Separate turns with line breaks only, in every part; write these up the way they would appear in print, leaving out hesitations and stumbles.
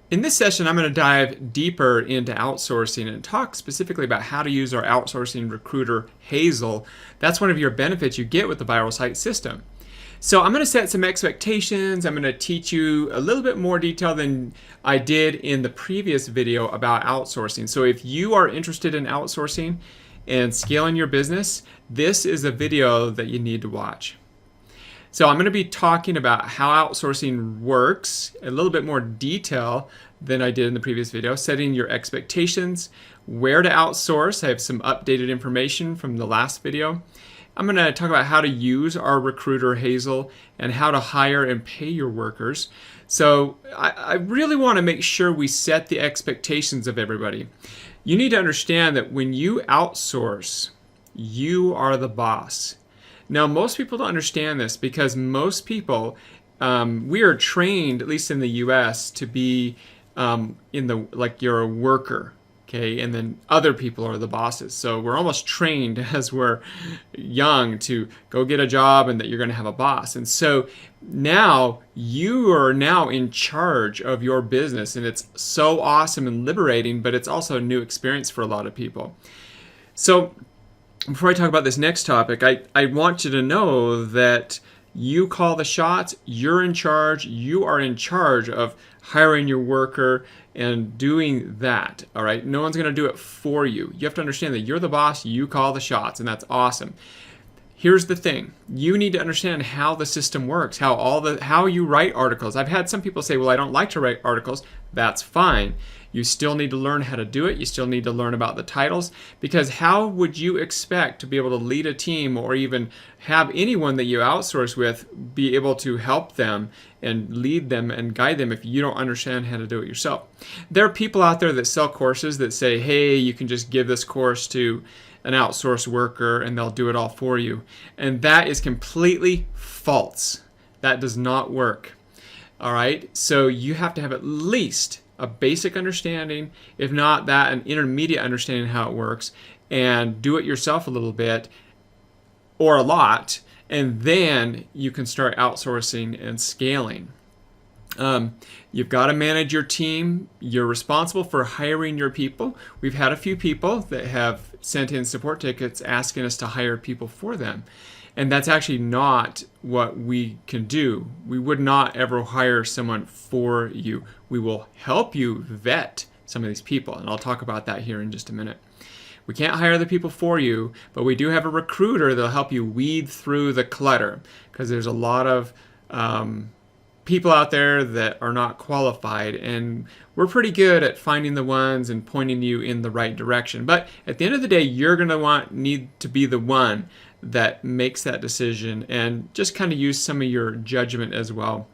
In this session, I'm going to dive deeper into outsourcing and talk specifically about how to use our outsourcing recruiter, Hazel. That's one of your benefits you get with the viral site system. So I'm going to set some expectations. I'm going to teach you a little bit more detail than I did in the previous video about outsourcing. So if you are interested in outsourcing and scaling your business, this is a video that you need to watch. So I'm going to be talking about how outsourcing works, a little bit more detail than I did in the previous video, setting your expectations, where to outsource. I have some updated information from the last video. I'm going to talk about how to use our recruiter Hazel and how to hire and pay your workers. So I really want to make sure we set the expectations of everybody. You need to understand that when you outsource, you are the boss. Now, most people don't understand this because most people, we are trained, at least in the U.S., to be like you're a worker, okay, and then other people are the bosses. So we're almost trained as we're young to go get a job and that you're going to have a boss. And so now you are now in charge of your business, and it's so awesome and liberating, but it's also a new experience for a lot of people. So before I talk about this next topic, I want you to know that you call the shots, you're in charge, you are in charge of hiring your worker and doing that, all right? No one's going to do it for you. You have to understand that you're the boss, you call the shots, and that's awesome. Here's the thing. You need to understand how the system works, how you write articles. I've had some people say, well, I don't like to write articles. That's fine. You still need to learn how to do it. You still need to learn about the titles, because how would you expect to be able to lead a team or even have anyone that you outsource with be able to help them and lead them and guide them if you don't understand how to do it yourself? There are people out there that sell courses that say, hey, you can just give this course to an outsourced worker and they'll do it all for you. And that is completely false. That does not work. All right, so you have to have at least a basic understanding, if not that, an intermediate understanding how it works, and do it yourself a little bit or a lot, and then you can start outsourcing and scaling. You've got to manage your team. You're responsible for hiring your people. We've had a few people that have sent in support tickets asking us to hire people for them. And that's actually not what we can do. We would not ever hire someone for you. We will help you vet some of these people, and I'll talk about that here in just a minute. We can't hire the people for you, but we do have a recruiter that'll help you weed through the clutter, because there's a lot of people out there that are not qualified, and we're pretty good at finding the ones and pointing you in the right direction. But at the end of the day, you're going to need to be the one that makes that decision, and just kind of use some of your judgment as well.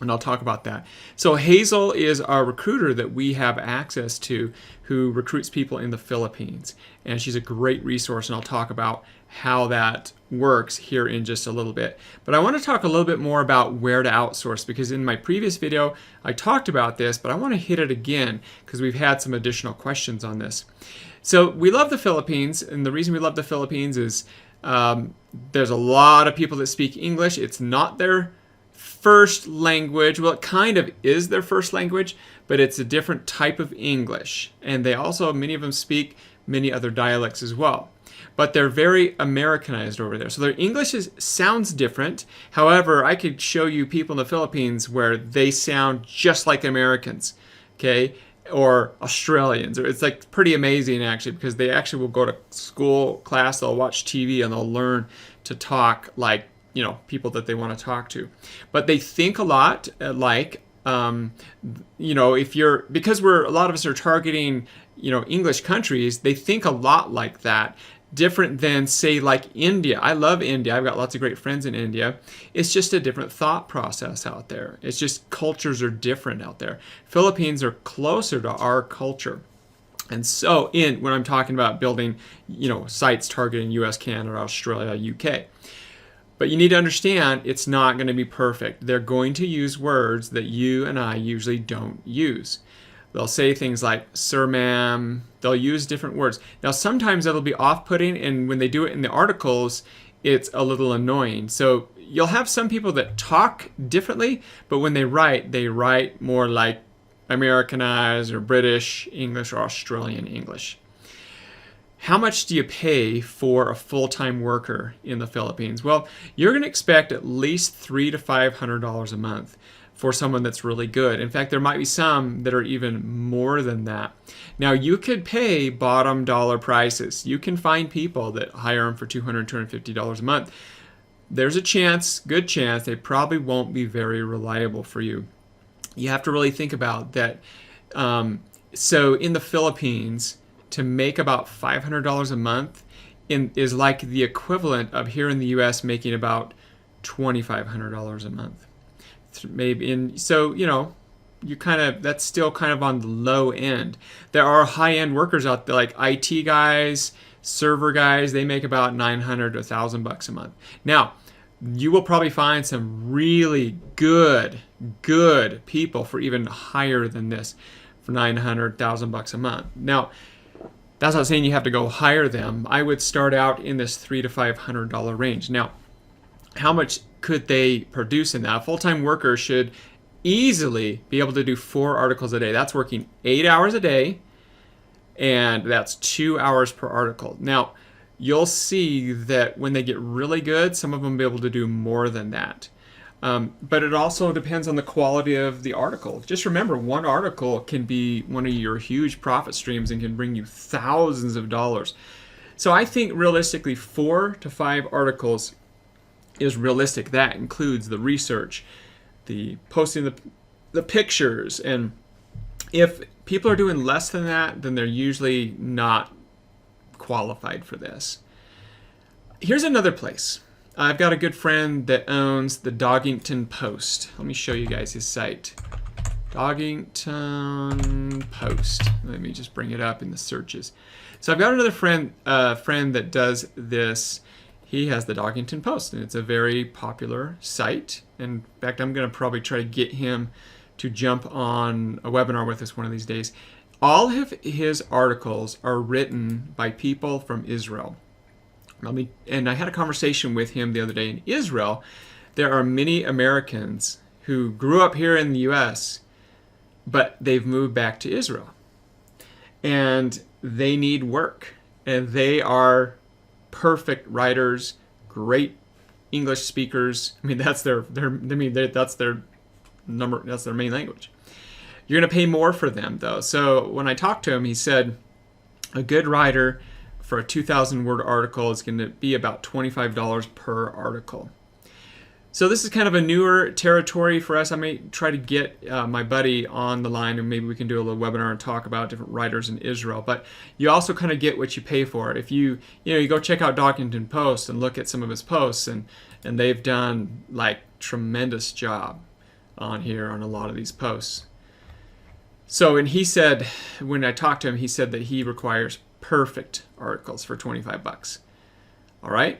And I'll talk about that. So Hazel is our recruiter that we have access to, who recruits people in the Philippines. And she's a great resource, and I'll talk about how that works here in just a little bit. But I want to talk a little bit more about where to outsource, because in my previous video I talked about this, but I want to hit it again because we've had some additional questions on this. So we love the Philippines, and the reason we love the Philippines is there's a lot of people that speak English. It's not their first language. Well, it kind of is their first language, but it's a different type of English. And they also, many of them speak many other dialects as well. But they're very Americanized over there. So their English sounds different. However, I could show you people in the Philippines where they sound just like Americans, okay? Or Australians. Or it's like pretty amazing actually, because they actually will go to school, class, they'll watch TV, and they'll learn to talk like, you know, people that they want to talk to. But they think a lot like, you know, because a lot of us are targeting, you know, English countries, they think a lot like that. Different than, say, like India. I love India. I've got lots of great friends in India. It's just a different thought process out there. It's just cultures are different out there. Philippines are closer to our culture. And so when I'm talking about building, you know, sites targeting US, Canada, Australia, UK. But you need to understand it's not going to be perfect. They're going to use words that you and I usually don't use. They'll say things like, sir, ma'am. They'll use different words. Now, sometimes it'll be off-putting, and when they do it in the articles, it's a little annoying. So you'll have some people that talk differently, but when they write more like Americanized or British English or Australian English. How much do you pay for a full-time worker in the Philippines? Well, you're going to expect at least $300 to $500 a month for someone that's really good. In fact, there might be some that are even more than that. Now, you could pay bottom dollar prices. You can find people that hire them for $200, $250 a month. There's a chance, good chance, they probably won't be very reliable for you. You have to really think about that. So in the Philippines, to make about $500 a month is like the equivalent of here in the U.S. making about $2,500 a month. Maybe, and so that's still kind of on the low end. There are high-end workers out there, like IT guys, server guys. They make about $900 to $1,000 a month. Now, you will probably find some really good people for even higher than this, for $900, $1,000 a month. Now, that's not saying you have to go hire them. I would start out in this $300 to $500 range. Now, how much could they produce in that? A full-time worker should easily be able to do 4 articles a day. That's working 8 hours a day, and that's 2 hours per article. Now, you'll see that when they get really good, some of them will be able to do more than that. But it also depends on the quality of the article. Just remember, one article can be one of your huge profit streams and can bring you thousands of dollars. So I think realistically 4 to 5 articles is realistic. That includes the research, the posting the pictures, and if people are doing less than that, then they're usually not qualified for this. Here's another place. I've got a good friend that owns the Doggington Post. Let me show you guys his site. Doggington Post. Let me just bring it up in the searches. So I've got another friend that does this. He has the Doggington Post, and it's a very popular site. In fact, I'm going to probably try to get him to jump on a webinar with us one of these days. All of his articles are written by people from Israel. And I had a conversation with him the other day. In Israel, there are many Americans who grew up here in the U.S., but they've moved back to Israel. And they need work. And they are perfect writers, great English speakers. I mean, that's their main language. You're going to pay more for them, though. So when I talked to him, he said a good writer for a 2,000-word article is going to be about $25 per article. So this is kind of a newer territory for us. I may try to get my buddy on the line, and maybe we can do a little webinar and talk about different writers in Israel. But you also kind of get what you pay for. If you go check out Doggington Post and look at some of his posts, and they've done like tremendous job on here on a lot of these posts. So, and he said, when I talked to him, he said that he requires perfect articles for $25. All right.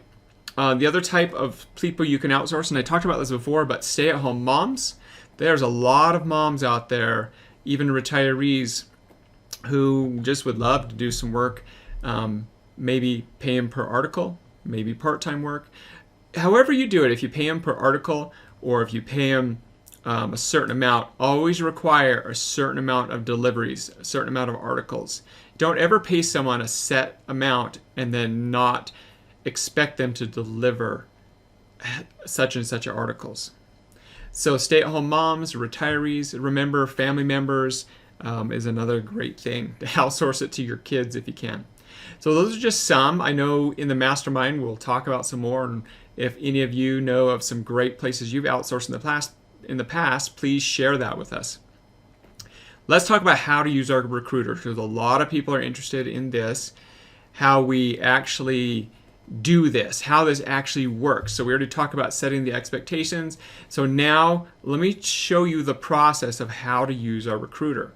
The other type of people you can outsource, and I talked about this before, but stay-at-home moms. There's a lot of moms out there, even retirees, who just would love to do some work. Maybe pay them per article, maybe part-time work. However you do it, if you pay them per article or if you pay them a certain amount, always require a certain amount of deliveries, a certain amount of articles. Don't ever pay someone a set amount and then not expect them to deliver such and such articles. So stay-at-home moms, retirees, remember family members is another great thing. To outsource it to your kids if you can. So those are just some. I know in the mastermind we'll talk about some more, and if any of you know of some great places you've outsourced in the past, please share that with us. Let's talk about how to use our recruiter, because a lot of people are interested in this, how we actually do this, how this actually works. So we already talked about setting the expectations. So now let me show you the process of how to use our recruiter.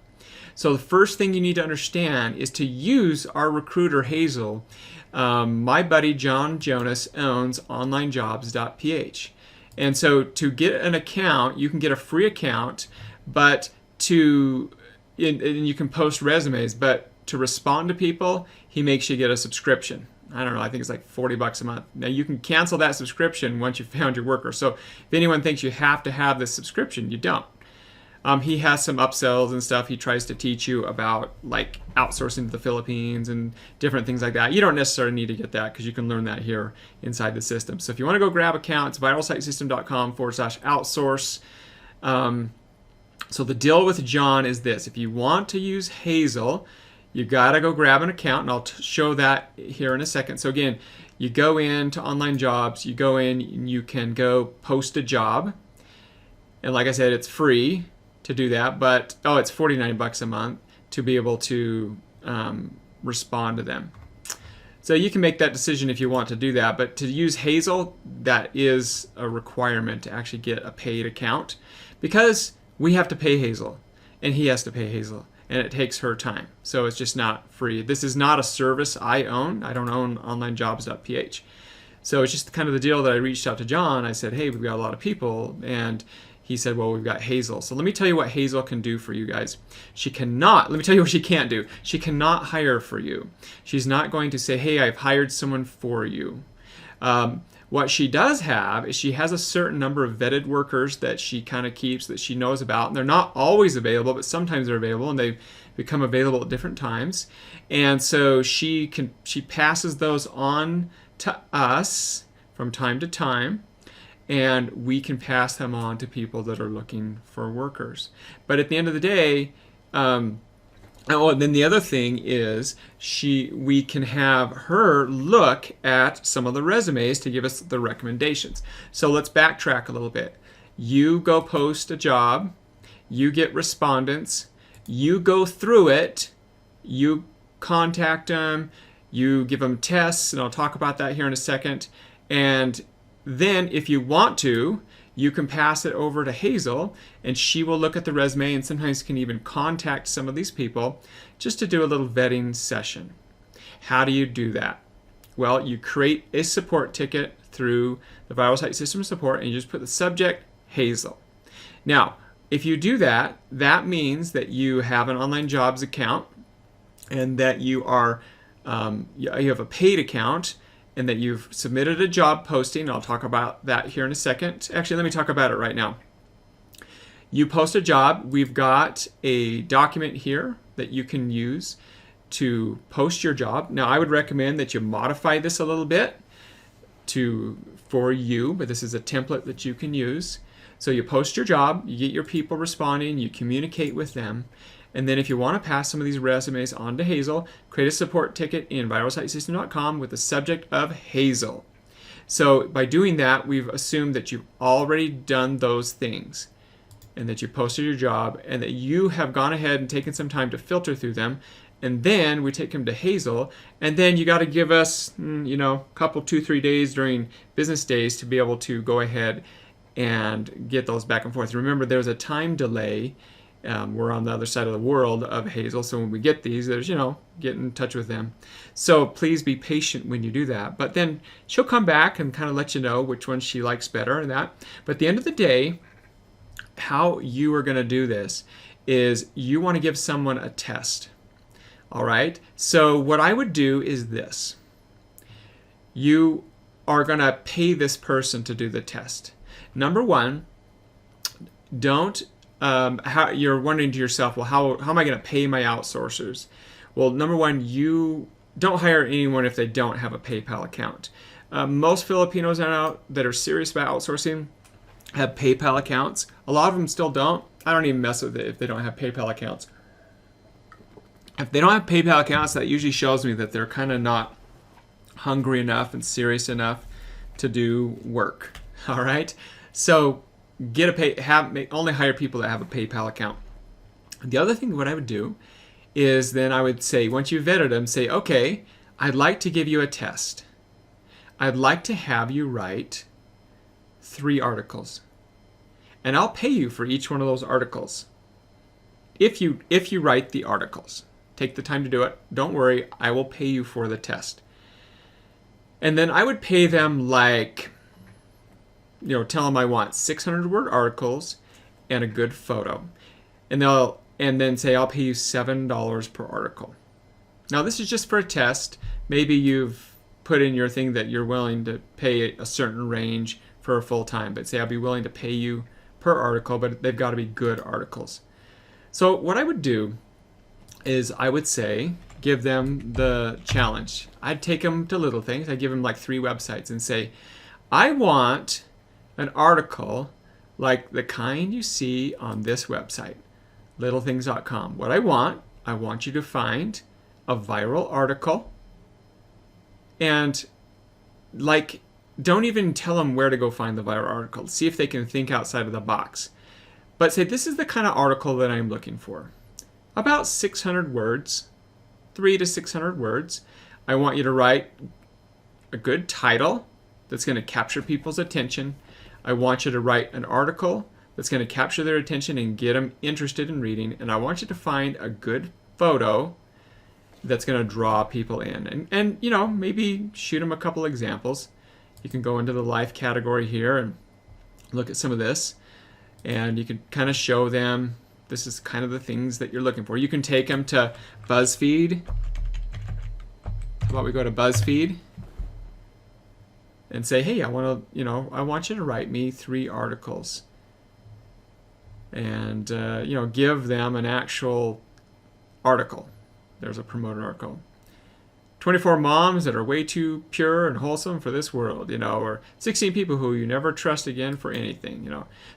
So the first thing you need to understand is to use our recruiter, Hazel. My buddy John Jonas owns onlinejobs.ph. And so to get an account, you can get a free account, but and you can post resumes, but to respond to people, he makes you get a subscription. I don't know, I think it's like $40 a month. Now you can cancel that subscription once you've found your worker. So if anyone thinks you have to have this subscription, you don't. He has some upsells and stuff. He tries to teach you about like outsourcing to the Philippines and different things like that. You don't necessarily need to get that because you can learn that here inside the system. So if you want to go grab account, it's viralsitesystem.com/outsource. So the deal with John is this: if you want to use Hazel, you gotta go grab an account, and I'll show that here in a second. So again, you go into online jobs, you go in, and you can go post a job, and like I said, it's free to do that, but it's $49 a month to be able to respond to them. So you can make that decision if you want to do that, but to use Hazel, that is a requirement to actually get a paid account, because we have to pay Hazel and he has to pay Hazel, and it takes her time. So it's just not free. This is not a service I own. I don't own onlinejobs.ph. So it's just kind of the deal that I reached out to John. I said, hey, we've got a lot of people, and he said, well, we've got Hazel. So let me tell you what Hazel can do for you guys. Let me tell you what she can't do. She cannot hire for you. She's not going to say, hey, I've hired someone for you. What she does have is she has a certain number of vetted workers that she kind of keeps, that she knows about. And they're not always available, but sometimes they're available, and they become available at different times. And so she passes those on to us from time to time, and we can pass them on to people that are looking for workers. But at the end of the day, and then the other thing is we can have her look at some of the resumes to give us the recommendations. So let's backtrack a little bit. You go post a job, you get respondents, you go through it, you contact them, you give them tests, and I'll talk about that here in a second. And then if you want to, you can pass it over to Hazel, and she will look at the resume and sometimes can even contact some of these people just to do a little vetting session. How do you do that? Well, you create a support ticket through the Viral Site System support, and you just put the subject Hazel. Now, if you do that, that means that you have an online jobs account, and that you have a paid account, and that you've submitted a job posting. I'll talk about that here in a second. Actually, let me talk about it right now. You post a job. We've got a document here that you can use to post your job. Now, I would recommend that you modify this a little bit for you, but this is a template that you can use. So you post your job, you get your people responding, you communicate with them, and then if you want to pass some of these resumes on to Hazel, create a support ticket in viralsitesystem.com with the subject of Hazel. So by doing that, we've assumed that you've already done those things, and that you posted your job, and that you have gone ahead and taken some time to filter through them. And then we take them to Hazel, and then you got to give us, a couple, 2-3 days during business days to be able to go ahead and get those back and forth. Remember, there's a time delay. We're on the other side of the world of Hazel, so when we get these, there's, get in touch with them. So please be patient when you do that. But then she'll come back and kind of let you know which one she likes better and that. But at the end of the day, how you are going to do this is you want to give someone a test. All right? So what I would do is this. You are going to pay this person to do the test. Number one, you're wondering to yourself, well, how am I going to pay my outsourcers? Well, number one, you don't hire anyone if they don't have a PayPal account. Most Filipinos out that are serious about outsourcing have PayPal accounts. A lot of them still don't. I don't even mess with it if they don't have PayPal accounts. If they don't have PayPal accounts, that usually shows me that they're kind of not hungry enough and serious enough to do work. All right? So only hire people that have a PayPal account. The other thing what I would do is then I would say, once you've vetted them, say, okay, I'd like to give you a test. I'd like to have you write 3 articles. And I'll pay you for each one of those articles. If you write the articles. Take the time to do it. Don't worry, I will pay you for the test. And then I would pay them tell them I want 600-word articles and a good photo. And then say I'll pay you $7 per article. Now this is just for a test. Maybe you've put in your thing that you're willing to pay a certain range for a full time, but say I'll be willing to pay you per per article, but they've got to be good articles. So what I would do is I would say, give them the challenge. I'd take them to little things. I'd give them like 3 websites and say, I want an article like the kind you see on this website, littlethings.com. What I want you to find a viral article, and like, don't even tell them where to go find the viral article. See if they can think outside of the box. But say, this is the kind of article that I'm looking for. About 600 words, 300 to 600 words. I want you to write a good title that's going to capture people's attention. I want you to write an article that's going to capture their attention and get them interested in reading. And I want you to find a good photo that's going to draw people in. And you know, maybe shoot them a couple examples. You can go into the life category here and look at some of this. And you can kind of show them this is kind of the things that you're looking for. You can take them to BuzzFeed. How about we go to BuzzFeed and say, hey, I want you to write me 3 articles. And give them an actual article. There's a promoted article. 24 moms that are way too pure and wholesome for this world, or 16 people who you never trust again for anything,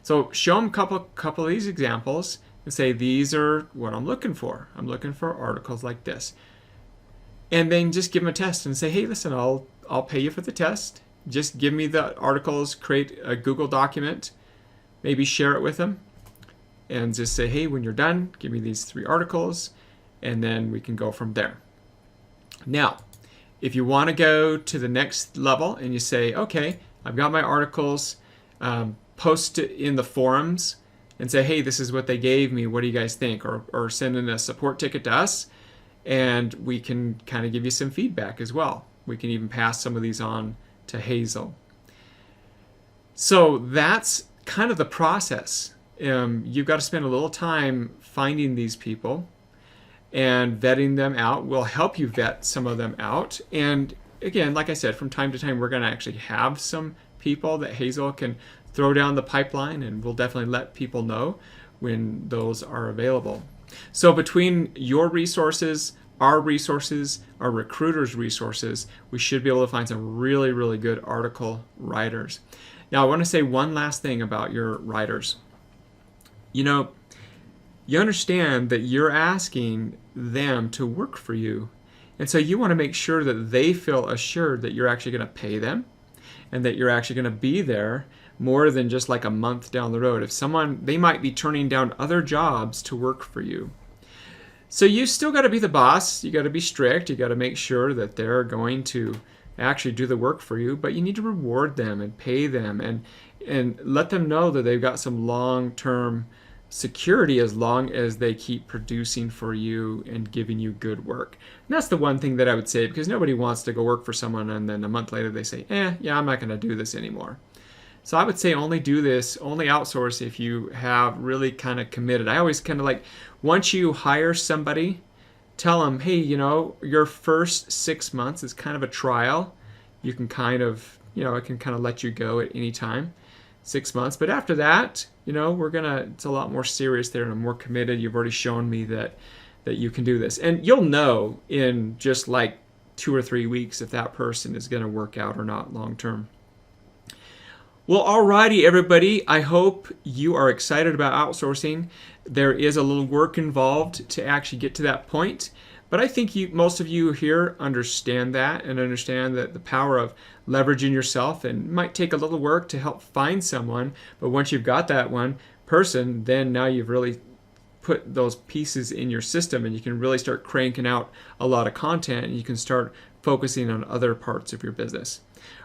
So show them a couple of these examples and say, these are what I'm looking for. I'm looking for articles like this. And then just give them a test and say, hey, listen, I'll pay you for the test. Just give me the articles, create a Google document, maybe share it with them, and just say, hey, when you're done, give me these 3 articles, and then we can go from there. Now, if you want to go to the next level and you say, okay, I've got my articles, post it in the forums and say, hey, this is what they gave me. What do you guys think? Or send in a support ticket to us, and we can kind of give you some feedback as well. We can even pass some of these on to Hazel. So that's kind of the process. You've got to spend a little time finding these people and vetting them out. We'll help you vet some of them out. And again, like I said, from time to time, we're going to actually have some people that Hazel can throw down the pipeline, and we'll definitely let people know when those are available. So between your resources, our recruiters' resources, we should be able to find some really, really good article writers. Now, I want to say one last thing about your writers. You understand that you're asking them to work for you. And so you want to make sure that they feel assured that you're actually going to pay them and that you're actually going to be there more than just like a month down the road. They might be turning down other jobs to work for you. So you still got to be the boss. You got to be strict. You got to make sure that they're going to actually do the work for you, but you need to reward them and pay them and let them know that they've got some long-term security as long as they keep producing for you and giving you good work. And that's the one thing that I would say, because nobody wants to go work for someone and then a month later they say, yeah, I'm not going to do this anymore. So I would say only outsource if you have really kind of committed. I always kind of like, once you hire somebody, tell them, hey, your first 6 months is kind of a trial. You can kind of, it can kind of let you go at any time. 6 months. But after that, it's a lot more serious there and I'm more committed. You've already shown me that you can do this. And you'll know in just like 2 or 3 weeks if that person is going to work out or not long term. Well, alrighty, everybody. I hope you are excited about outsourcing. There is a little work involved to actually get to that point. But I think most of you here understand that and understand that the power of leveraging yourself, and it might take a little work to help find someone, but once you've got that one person, then now you've really put those pieces in your system and you can really start cranking out a lot of content and you can start focusing on other parts of your business.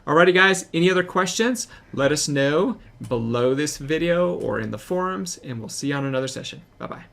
Alrighty guys, any other questions? Let us know below this video or in the forums, and we'll see you on another session. Bye-bye.